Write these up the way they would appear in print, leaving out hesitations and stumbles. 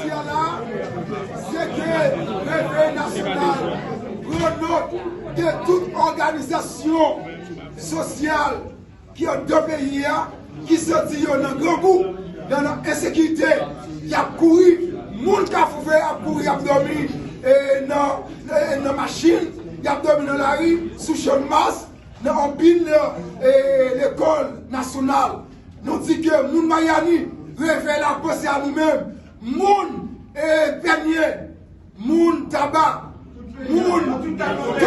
dis là, c'est que le Réveil national prend note de toute organisation sociale qui a deux pays, qui se dit dans un grand groupe, dans l'insécurité, il y a couru, moun qui a couru, a dormi dans la machine, il a dormi dans la rue, sous champ de masse, dans l'école nationale. Nous disons que moun Mayani révèle la pensée à nous-mêmes. Moun peigné, moun tabac, moun tout côté.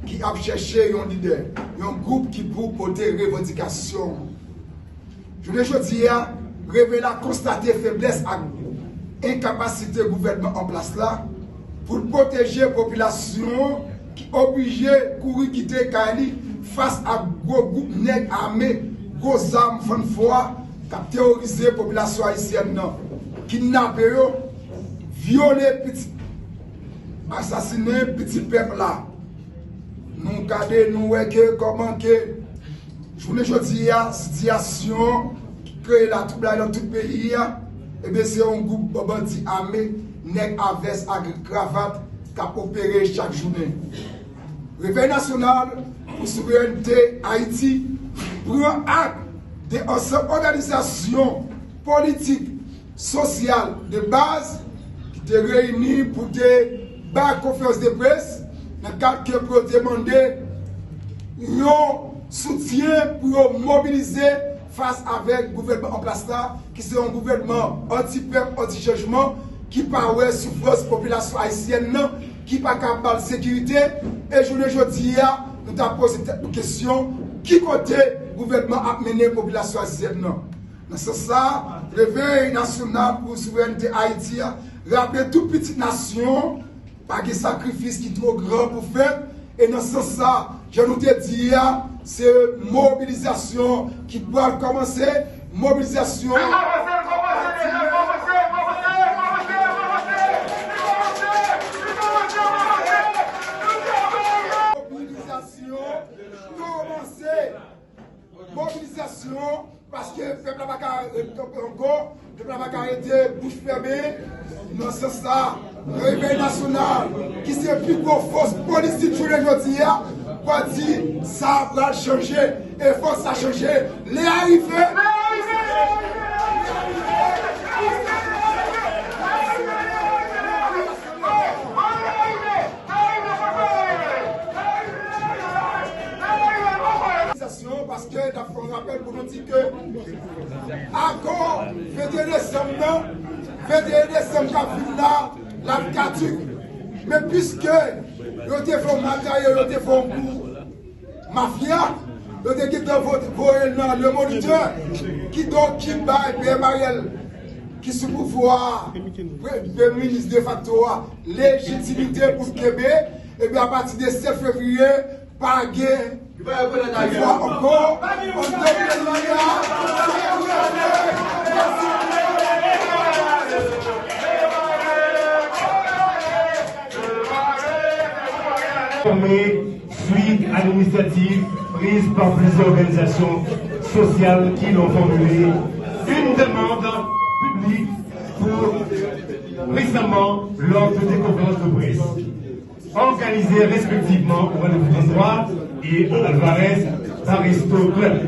Qui a cherché un leader, un groupe qui pour porter revendication. Je ne dis pas, révéler constater faiblesse et incapacité du gouvernement en place là pour protéger la population qui est obligée de courir quitter Kali face à gros groupes nègres armés, gros armes, fan foi, qui ont terrorisé la population haïtienne, kidnappé, violé, assassiné petit peuple là. Nous regardons, nous voyons comment que, je ne dis pas, situation qui crée la trouble dans tout le pays, et bien c'est un groupe de bandits armés, nègres à veste, avec cravate, qui a opéré chaque journée. Réveil national pour souveraineté Haïti prend acte des organisations politiques, sociales de base qui étaient réunies pour des conférences de presse dans le cadre que pour demander un soutien pour mobiliser face avec le gouvernement en place là, qui c'est un gouvernement anti-peuple, anti-changement, qui parle souffrance population haïtienne, qui n'est pas capable de sécurité. Et je ne dis pas, nous avons posé cette question, qui côté le gouvernement a mené la population haïtienne. C'est ça, le Réveil national pour la souveraineté Haïti, rappeler toute petite nation, pas de sacrifice qui est trop grand pour faire. Et dans ce sens, je nous ai dit, c'est mobilisation qui doit commencer. Mobilisation. Mobilisation, parce que le peuple n'a pas encore, le peuple n'a pas arrêté, bouche fermée. Dans ce sens, le Réveil national, qui c'est le plus gros force politique tous les jours, va dire ça va changer, et force à changer. Les arrivés. Parce que, on rappelle pour nous dire que, encore, 21 décembre, 21 décembre, là, la caduque. Mais puisque, nous avons fait un matériel, nous avons fait un coup, mafia, nous avons fait le moniteur, qui donc, qui bat, Pierre Mariel, qui sous pouvoir, le ministre de facto, légitimité pour le Québec, et bien à partir du 7 février, pas guerre. Encore, suite administrative prise par plusieurs organisations sociales qui l'ont formulé une demande publique pour récemment lors de des conférences de presse organisées respectivement au rendez-vous des droits et Alvarez Aristo Club.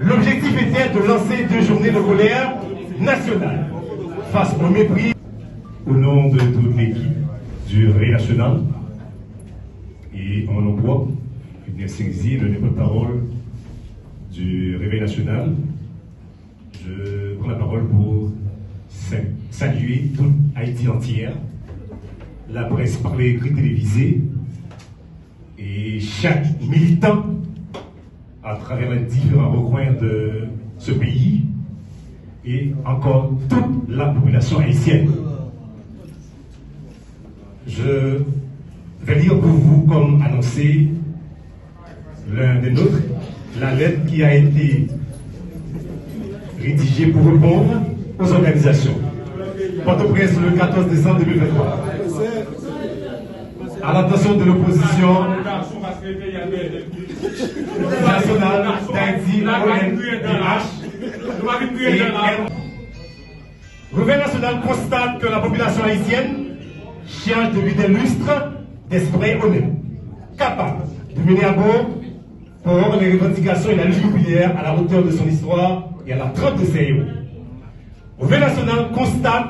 L'objectif était de lancer 2 journées de colère nationale face au mépris. Au nom de toute l'équipe du Réveil national et en mon emploi, je viens saisir le porte-parole du Réveil national. Je prends la parole pour saluer toute Haïti entière, la presse parlée, écrite, télévisée, et chaque militant à travers les différents recoins de ce pays et encore toute la population haïtienne. Je vais lire pour vous, comme annoncé, l'un des nôtres la lettre qui a été rédigée pour répondre aux organisations. Port-au-Prince le 14 décembre 2023. À l'attention de l'opposition nationale d'Haïti, ONDH, le gouvernement national constate que la population haïtienne cherche depuis des lustres d'esprit honnête, capable de mener à bord pour les revendications et la lutte populaire à la hauteur de son histoire et à la traite de ses héros. Le gouvernement national constate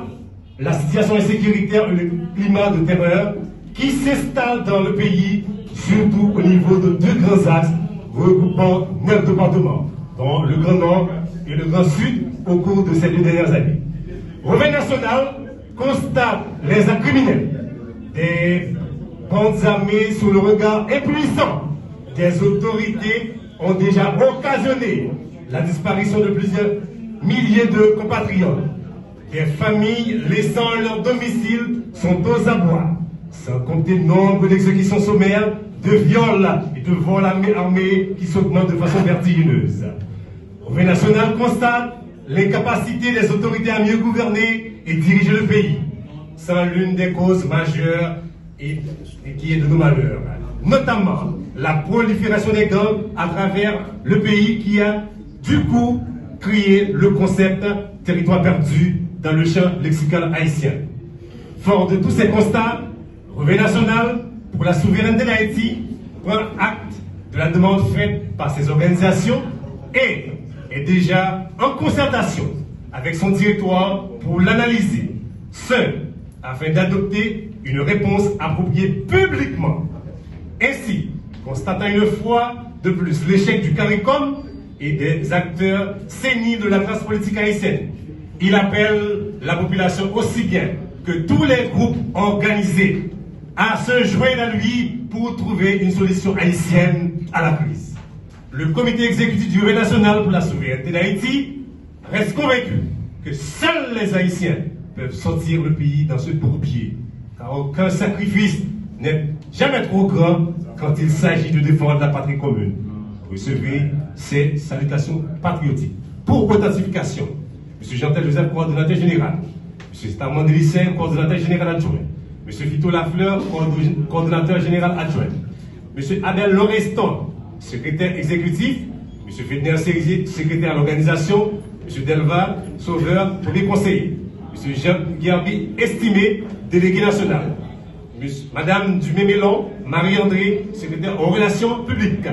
la situation insécuritaire et le climat de terreur qui s'installe dans le pays, surtout au niveau de deux grands axes regroupant 9 départements, dont le Grand Nord et le Grand Sud au cours de ces 2 dernières années. Le gouvernement national constate les actes criminels, des bandes armées sous le regard impuissant des autorités ont déjà occasionné la disparition de plusieurs milliers de compatriotes. Des familles laissant leur domicile sont aux abois, sans compter le nombre d'exécutions sommaires, de viols et de vols armés qui s'augmentent de façon vertigineuse. Le gouvernement national constate l'incapacité des autorités à mieux gouverner et diriger le pays, sans l'une des causes majeures et qui est de nos malheurs, notamment la prolifération des gangs à travers le pays qui a du coup créé le concept territoire perdu dans le champ lexical haïtien. Fort de tous ces constats, le gouvernement national pour la souveraineté d'Haïti prend acte de la demande faite par ces organisations et est déjà en concertation avec son directoire pour l'analyser, afin d'adopter une réponse appropriée publiquement. Ainsi, constatant une fois de plus l'échec du CARICOM et des acteurs séniles de la classe politique haïtienne, il appelle la population aussi bien que tous les groupes organisés à se joindre à lui pour trouver une solution haïtienne à la crise. Le comité exécutif du gouvernement national pour la souveraineté d'Haïti reste convaincu que seuls les Haïtiens peuvent sortir le pays dans ce bourbier, car aucun sacrifice n'est jamais trop grand quand il s'agit de défendre la patrie commune. Recevez ces salutations patriotiques. Pour authentification, M. Jean-Tel Joseph, coordonnateur général, M. Starman Delicin, coordonnateur général adjoint, M. Vito Lafleur, coordonnateur général adjoint, M. Adel Loreston, secrétaire exécutif, M. Fedner Cerizier, secrétaire à l'organisation, M. Delva, sauveur, premier conseiller, M. Jean Guerbi, estimé, délégué national, Madame Dumé-Mélon, Marie-André, secrétaire aux relations publiques,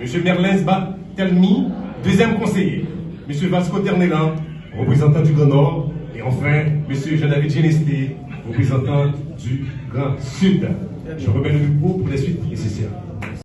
M. Merlin Batelmi, deuxième conseiller, M. Vasco Ternelan, représentant du Grand Nord, et enfin M. Jean-David Genesté, représentant du Grand Sud. Je remets le micro pour les suites nécessaires.